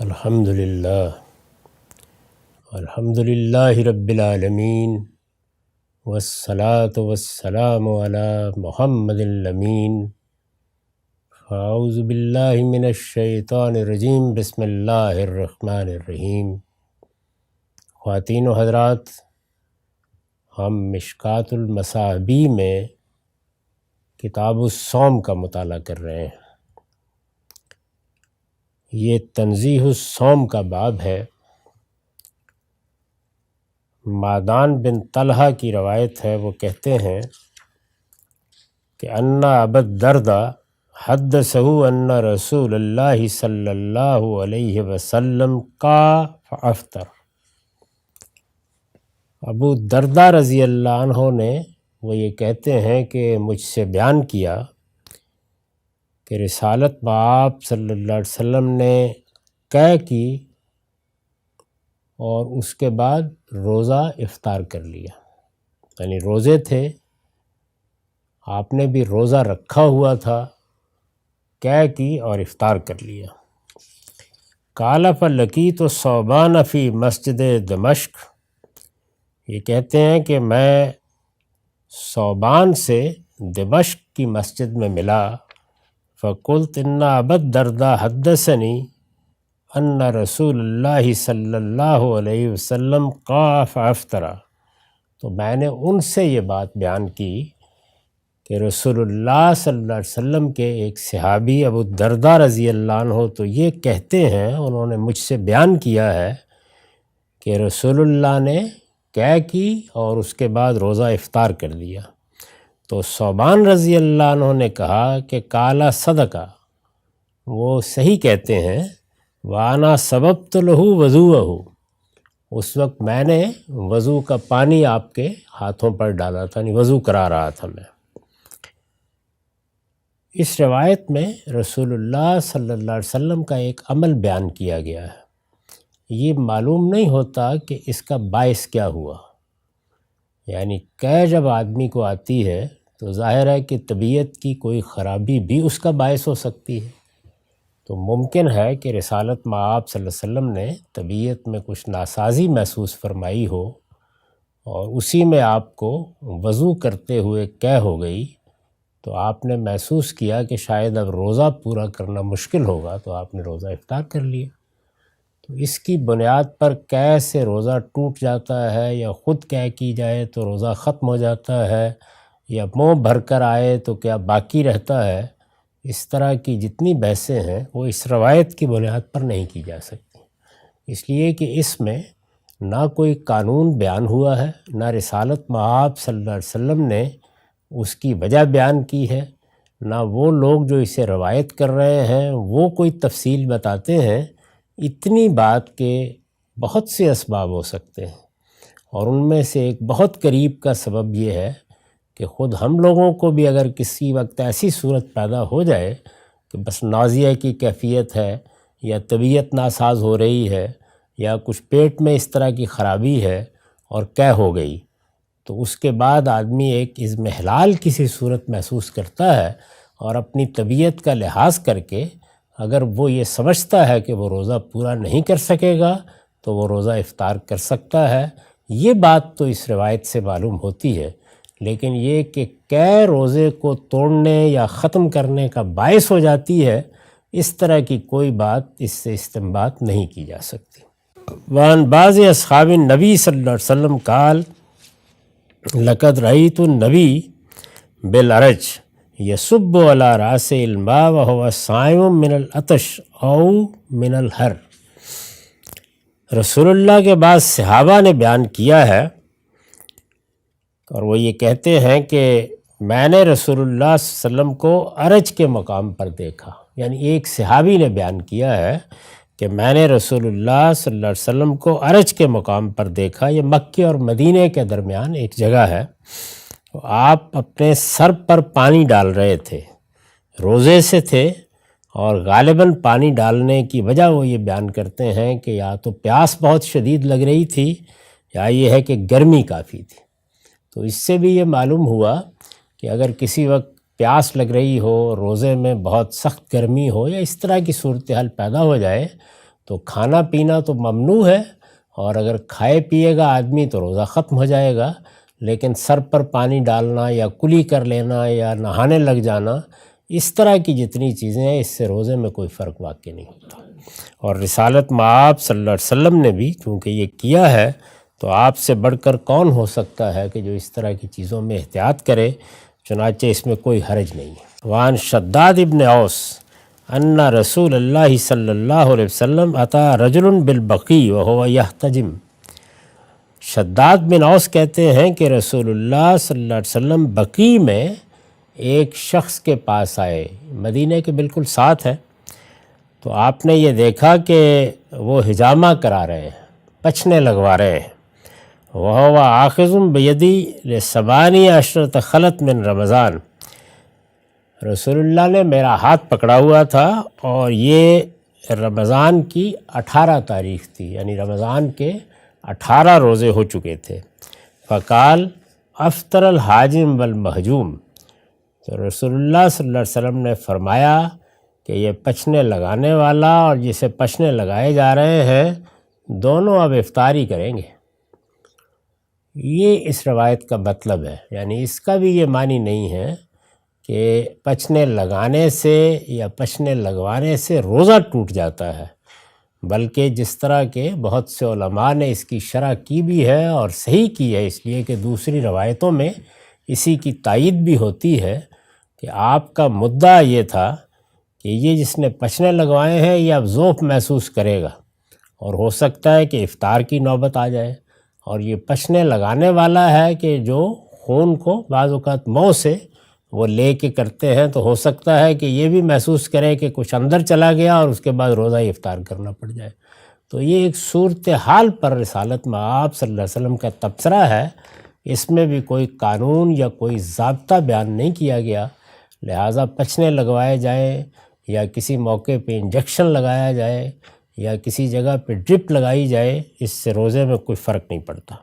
الحمدللہ رب العالمین والصلاة والسلام علی محمد الامین اعوذ باللہ من الشیطان الرجیم بسم اللہ الرحمن الرحیم۔ خواتین و حضرات، ہم مشکوٰۃ المصابیح میں کتاب الصوم کا مطالعہ کر رہے ہیں۔ یہ تنزیہ الصوم کا باب ہے۔ معدان بن طلحہ کی روایت ہے، وہ کہتے ہیں کہ ان ابا الدرداء حدثہ ان رسول اللہ صلی اللہ علیہ وسلم کا فافطر۔ ابو الدرداء رضی اللہ عنہ نے وہ یہ کہتے ہیں کہ مجھ سے بیان کیا کہ رسالت بآب صلی اللہ علیہ وسلم نے قے کی اور اس کے بعد روزہ افطار کر لیا، یعنی روزے تھے، آپ نے بھی روزہ رکھا ہوا تھا، قے کی اور افطار کر لیا۔ قال فلقیت ثوبان فی مسجد دمشق، یہ کہتے ہیں کہ میں ثوبان سے دمشق کی مسجد میں ملا۔ فقلت ان ابا الدرداء حدثنی ان رسول اللہ صلی اللہ علیہ وسلم قام فافطر، تو میں نے ان سے یہ بات بیان کی کہ رسول اللہ صلی اللہ علیہ وسلم کے ایک صحابی ابو الدرداء رضی اللہ عنہ تو یہ کہتے ہیں، انہوں نے مجھ سے بیان کیا ہے کہ رسول اللہ نے قے کی اور اس کے بعد روزہ افطار کر لیا۔ تو ثوبان رضی اللہ عنہ نے کہا کہ قال صدقہ، وہ صحیح کہتے ہیں، وانا سببت لہ وضوءہ، اس وقت میں نے وضو کا پانی آپ کے ہاتھوں پر ڈالا تھا، یعنی وضو کرا رہا تھا میں۔ اس روایت میں رسول اللہ صلی اللہ علیہ وسلم کا ایک عمل بیان کیا گیا ہے۔ یہ معلوم نہیں ہوتا کہ اس کا باعث کیا ہوا، یعنی قے جب آدمی کو آتی ہے تو ظاہر ہے کہ طبیعت کی کوئی خرابی بھی اس کا باعث ہو سکتی ہے، تو ممکن ہے کہ رسالت مآب صلی اللہ علیہ وسلم نے طبیعت میں کچھ ناسازی محسوس فرمائی ہو اور اسی میں آپ کو وضو کرتے ہوئے قے ہو گئی، تو آپ نے محسوس کیا کہ شاید اب روزہ پورا کرنا مشکل ہوگا، تو آپ نے روزہ افطار کر لیا۔ تو اس کی بنیاد پر قے سے روزہ ٹوٹ جاتا ہے، یا خود قے کی جائے تو روزہ ختم ہو جاتا ہے، یا منہ بھر کر آئے تو کیا باقی رہتا ہے، اس طرح کی جتنی بحثیں ہیں وہ اس روایت کی بنیاد پر نہیں کی جا سکتی، اس لیے کہ اس میں نہ کوئی قانون بیان ہوا ہے، نہ رسالت مآب صلی اللہ علیہ وسلم نے اس کی وجہ بیان کی ہے، نہ وہ لوگ جو اسے روایت کر رہے ہیں وہ کوئی تفصیل بتاتے ہیں۔ اتنی بات کہ بہت سے اسباب ہو سکتے ہیں، اور ان میں سے ایک بہت قریب کا سبب یہ ہے کہ خود ہم لوگوں کو بھی اگر کسی وقت ایسی صورت پیدا ہو جائے کہ بس نازیہ کی کیفیت ہے، یا طبیعت ناساز ہو رہی ہے، یا کچھ پیٹ میں اس طرح کی خرابی ہے اور قے ہو گئی، تو اس کے بعد آدمی ایک اضمحلال کسی صورت محسوس کرتا ہے، اور اپنی طبیعت کا لحاظ کر کے اگر وہ یہ سمجھتا ہے کہ وہ روزہ پورا نہیں کر سکے گا تو وہ روزہ افطار کر سکتا ہے۔ یہ بات تو اس روایت سے معلوم ہوتی ہے، لیکن یہ کہ قے روزے کو توڑنے یا ختم کرنے کا باعث ہو جاتی ہے، اس طرح کی کوئی بات اس سے استنباط نہیں کی جا سکتی۔ وعن بعض اصحاب النبی صلی اللہ علیہ وسلم قال لقد رأیت النبی بالعرج یصب علی رأس الماء وهو صائم من العطش او من الحر۔ رسول اللہ کے بعض صحابہ نے بیان کیا ہے، اور وہ یہ کہتے ہیں کہ میں نے رسول اللہ صلی اللہ علیہ وسلم کو عرج کے مقام پر دیکھا، یعنی ایک صحابی نے بیان کیا ہے کہ میں نے رسول اللہ صلی اللہ علیہ وسلم کو عرج کے مقام پر دیکھا۔ یہ مکے اور مدینے کے درمیان ایک جگہ ہے۔ آپ اپنے سر پر پانی ڈال رہے تھے، روزے سے تھے، اور غالباً پانی ڈالنے کی وجہ وہ یہ بیان کرتے ہیں کہ یا تو پیاس بہت شدید لگ رہی تھی، یا یہ ہے کہ گرمی کافی تھی۔ تو اس سے بھی یہ معلوم ہوا کہ اگر کسی وقت پیاس لگ رہی ہو، روزے میں بہت سخت گرمی ہو، یا اس طرح کی صورتحال پیدا ہو جائے، تو کھانا پینا تو ممنوع ہے، اور اگر کھائے پیے گا آدمی تو روزہ ختم ہو جائے گا، لیکن سر پر پانی ڈالنا یا کلی کر لینا یا نہانے لگ جانا، اس طرح کی جتنی چیزیں ہیں، اس سے روزے میں کوئی فرق واقع نہیں ہوتا۔ اور رسالت مآب صلی اللہ علیہ وسلم نے بھی چونکہ یہ کیا ہے، تو آپ سے بڑھ کر کون ہو سکتا ہے کہ جو اس طرح کی چیزوں میں احتیاط کرے، چنانچہ اس میں کوئی حرج نہیں ہے۔ وعن شداد ابن اوس ان رسول اللہ صلی اللہ علیہ وسلم اتا رجل بالبقی وهو یحتجم۔ شداد بن اوس کہتے ہیں کہ رسول اللہ صلی اللہ علیہ وسلم بقی میں ایک شخص کے پاس آئے، مدینہ کے بالکل ساتھ ہے، تو آپ نے یہ دیکھا کہ وہ حجامہ کرا رہے ہیں، پچھنے لگوا رہے ہیں۔ وَهُوَ آخذٌ بِيَدِي لِثَمَانِيَ عَشْرَةَ خَلَت من رمضان۔ رسول اللہ نے میرا ہاتھ پکڑا ہوا تھا، اور یہ رمضان کی 18 تاریخ تھی، یعنی رمضان کے 18 روزے ہو چکے تھے۔ فقال افطر الحاجم والمحجوم۔ تو رسول اللہ صلی اللہ علیہ وسلم نے فرمایا کہ یہ پچھنے لگانے والا اور جسے پچھنے لگائے جا رہے ہیں، دونوں اب افطاری کریں گے۔ یہ اس روایت کا مطلب ہے، یعنی اس کا بھی یہ معنی نہیں ہے کہ پچھنے لگانے سے یا پچھنے لگوانے سے روزہ ٹوٹ جاتا ہے، بلکہ جس طرح کے بہت سے علماء نے اس کی شرح کی بھی ہے اور صحیح کی ہے، اس لیے کہ دوسری روایتوں میں اسی کی تائید بھی ہوتی ہے کہ آپ کا مدعا یہ تھا کہ یہ جس نے پچھنے لگوائے ہیں یہ اب ذوق محسوس کرے گا، اور ہو سکتا ہے کہ افطار کی نوبت آ جائے، اور یہ پچھنے لگانے والا ہے کہ جو خون کو بعض اوقات منہ سے وہ لے کے کرتے ہیں، تو ہو سکتا ہے کہ یہ بھی محسوس کرے کہ کچھ اندر چلا گیا اور اس کے بعد روزہ افطار کرنا پڑ جائے۔ تو یہ ایک صورتحال پر رسالت مآب صلی اللہ علیہ وسلم کا تبصرہ ہے، اس میں بھی کوئی قانون یا کوئی ضابطہ بیان نہیں کیا گیا، لہٰذا پچھنے لگوائے جائیں یا کسی موقع پہ انجیکشن لگایا جائے یا کسی جگہ پہ ڈرپ لگائی جائے، اس سے روزے میں کوئی فرق نہیں پڑتا۔